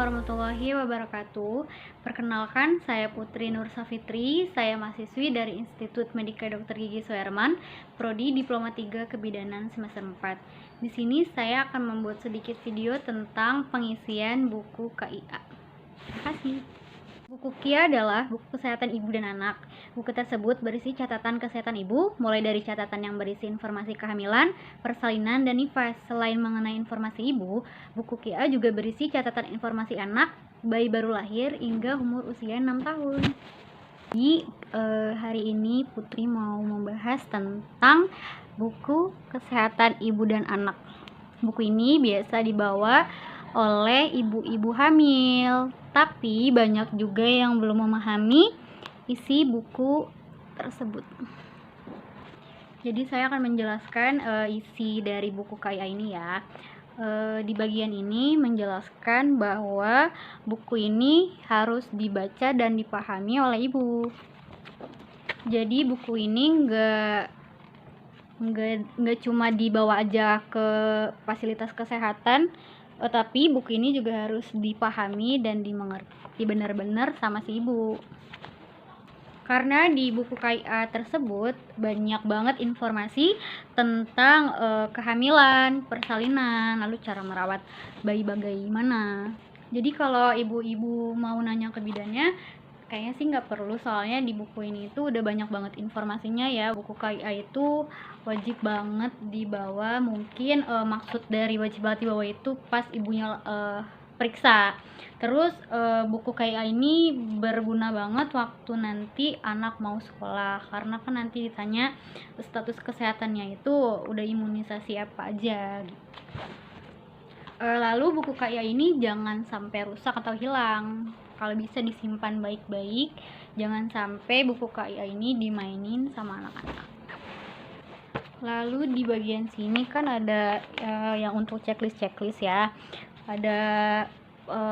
warahmatullahi wabarakatuh. Perkenalkan, saya Putri Nur Safitri. Saya mahasiswi dari Institut Medika Dr. Gigi Soeherman, Prodi Diploma 3 Kebidanan semester 4. Di sini saya akan membuat sedikit video tentang pengisian buku KIA. Terima kasih. Buku KIA adalah buku kesehatan ibu dan anak. Buku tersebut berisi catatan kesehatan ibu, mulai dari catatan yang berisi informasi kehamilan, persalinan, dan nifas. Selain mengenai informasi ibu, buku KIA juga berisi catatan informasi anak, bayi baru lahir, hingga umur usia 6 tahun. Jadi, hari ini Putri mau membahas tentang buku kesehatan ibu dan anak. Buku ini biasa dibawa oleh ibu-ibu hamil, tapi banyak juga yang belum memahami isi buku tersebut. Jadi saya akan menjelaskan isi dari buku KIA ini ya. Di bagian ini menjelaskan bahwa buku ini harus dibaca dan dipahami oleh ibu. Jadi buku ini nggak cuma dibawa aja ke fasilitas kesehatan, tapi buku ini juga harus dipahami dan dimengerti benar-benar sama si ibu. Karena di buku KIA tersebut banyak banget informasi tentang kehamilan, persalinan, lalu cara merawat bayi bagaimana. Jadi kalau ibu-ibu mau nanya ke bidannya, kayaknya sih nggak perlu, soalnya di buku ini itu udah banyak banget informasinya ya. Buku KIA itu wajib banget dibawa. Mungkin maksud dari wajib banget dibawa itu pas ibunya periksa. Terus buku KIA ini berguna banget waktu nanti anak mau sekolah, karena kan nanti ditanya status kesehatannya itu udah imunisasi apa aja gitu. Lalu buku KIA ini jangan sampai rusak atau hilang. Kalau bisa disimpan baik-baik, jangan sampai buku KIA ini dimainin sama anak-anak. Lalu di bagian sini kan ada yang untuk checklist ya. Ada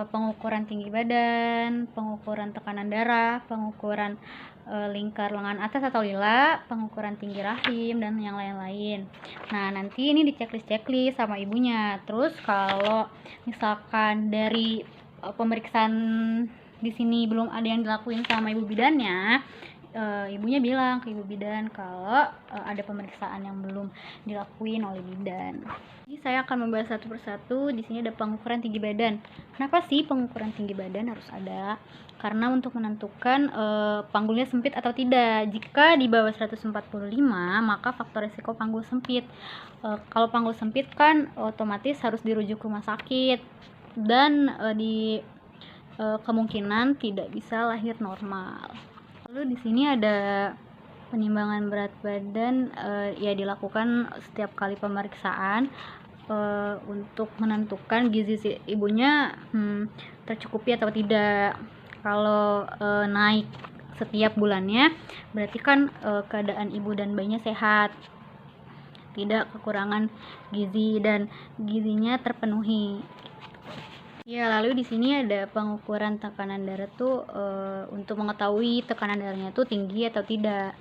pengukuran tinggi badan, pengukuran tekanan darah, pengukuran lingkar lengan atas atau lila, pengukuran tinggi rahim, dan yang lain-lain. Nah, nanti ini di checklist sama ibunya. Terus kalau misalkan dari pemeriksaan di sini belum ada yang dilakuin sama ibu bidannya, ibunya bilang ke ibu bidan kalau ada pemeriksaan yang belum dilakuin oleh bidan. Jadi saya akan membahas satu persatu. Di sini ada pengukuran tinggi badan. Kenapa sih pengukuran tinggi badan harus ada? Karena untuk menentukan panggulnya sempit atau tidak. Jika di bawah 145, maka faktor risiko panggul sempit. Kalau panggul sempit kan otomatis harus dirujuk ke rumah sakit dan kemungkinan tidak bisa lahir normal. Lalu di sini ada penimbangan berat badan, ya dilakukan setiap kali pemeriksaan untuk menentukan gizi si ibunya tercukupi atau tidak. Kalau naik setiap bulannya, berarti kan keadaan ibu dan bayinya sehat, tidak kekurangan gizi dan gizinya terpenuhi. Ya, lalu di sini ada pengukuran tekanan darah tuh untuk mengetahui tekanan darahnya tuh tinggi atau tidak.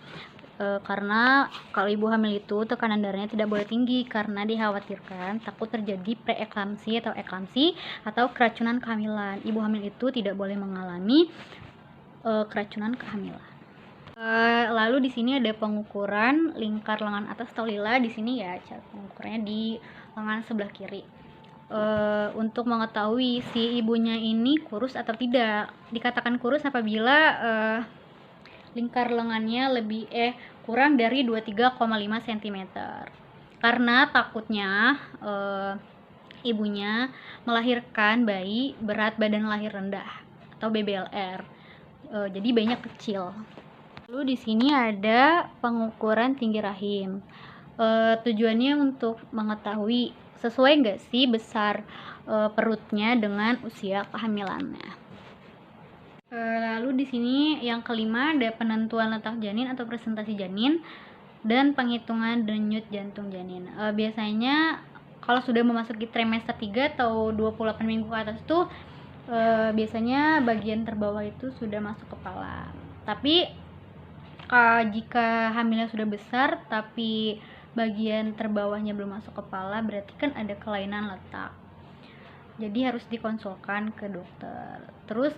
Karena kalau ibu hamil itu tekanan darahnya tidak boleh tinggi karena dikhawatirkan takut terjadi preeklamsi atau eklamsi atau keracunan kehamilan. Ibu hamil itu tidak boleh mengalami keracunan kehamilan. Lalu di sini ada pengukuran lingkar lengan atas atau lila. Di sini ya cara pengukurannya di lengan sebelah kiri. Untuk mengetahui si ibunya ini kurus atau tidak. Dikatakan kurus apabila lingkar lengannya kurang dari 23,5 cm. Karena takutnya ibunya melahirkan bayi berat badan lahir rendah atau BBLR. Jadi bayinya kecil. Lalu di sini ada pengukuran tinggi rahim. Tujuannya untuk mengetahui sesuai nggak sih besar perutnya dengan usia kehamilannya. Lalu di sini yang kelima ada penentuan letak janin atau presentasi janin dan penghitungan denyut jantung janin. Biasanya kalau sudah memasuki trimester 3 atau 28 minggu ke atas tuh biasanya bagian terbawah itu sudah masuk kepala. Tapi jika hamilnya sudah besar tapi bagian terbawahnya belum masuk kepala, berarti kan ada kelainan letak. jadi harus dikonsulkan ke dokter. Terus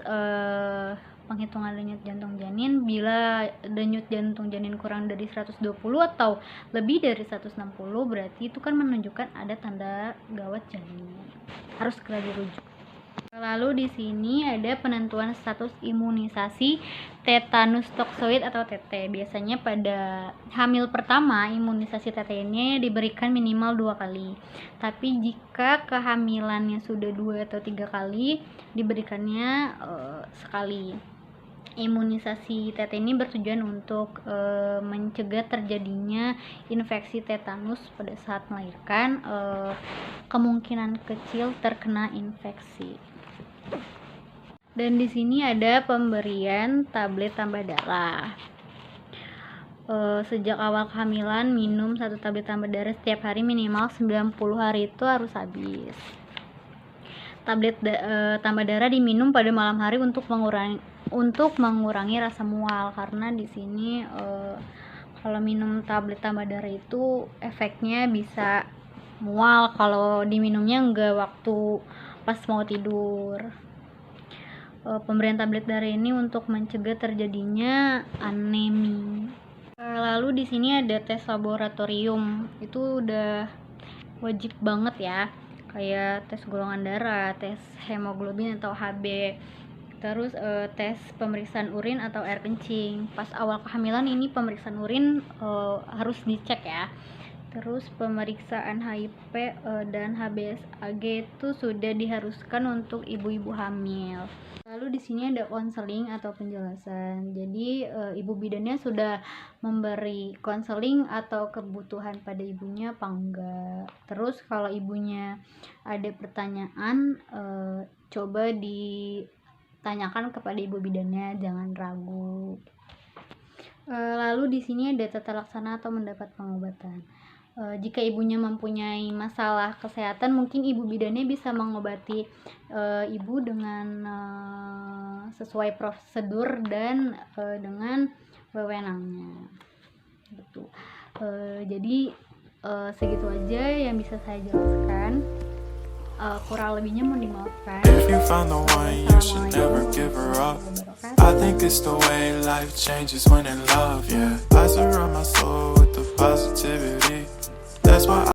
penghitungan denyut jantung janin, bila denyut jantung janin kurang dari 120 atau lebih dari 160 berarti itu kan menunjukkan ada tanda gawat janin, harus segera dirujuk. Lalu di sini ada penentuan status imunisasi tetanus toksoid atau TT. Biasanya pada hamil pertama imunisasi TT ini diberikan minimal 2 kali. Tapi jika kehamilannya sudah 2 atau 3 kali diberikannya sekali. Imunisasi TT ini bertujuan untuk mencegah terjadinya infeksi tetanus pada saat melahirkan, kemungkinan kecil terkena infeksi. Dan di sini ada pemberian tablet tambah darah. Sejak awal kehamilan minum 1 tablet tambah darah setiap hari minimal 90 hari itu harus habis. Tablet tambah darah diminum pada malam hari untuk mengurangi rasa mual, karena di sini kalau minum tablet tambah darah itu efeknya bisa mual kalau diminumnya enggak waktu pas mau tidur. Pemberian tablet darah ini untuk mencegah terjadinya anemi. Lalu di sini ada tes laboratorium, itu udah wajib banget ya, kayak tes golongan darah, tes hemoglobin atau HB, terus tes pemeriksaan urin atau air kencing. Pas awal kehamilan ini pemeriksaan urin harus dicek ya. Terus pemeriksaan HIV dan HBsAg itu sudah diharuskan untuk ibu-ibu hamil. Lalu di sini ada konseling atau penjelasan. Jadi ibu bidannya sudah memberi konseling atau kebutuhan pada ibunya apa enggak. Terus kalau ibunya ada pertanyaan, coba ditanyakan kepada ibu bidannya, jangan ragu. Lalu di sini ada tata laksana atau mendapat pengobatan. Jika ibunya mempunyai masalah kesehatan, mungkin ibu bidannya bisa mengobati ibu dengan sesuai prosedur dan dengan wewenangnya. Betul. Jadi segitu aja yang bisa saya jelaskan. Kurang lebihnya mohon dimaafkan. If you found the one, you should never give her up. I think it's the way life changes when in love, yeah. I surround my soul with the positivity. That's why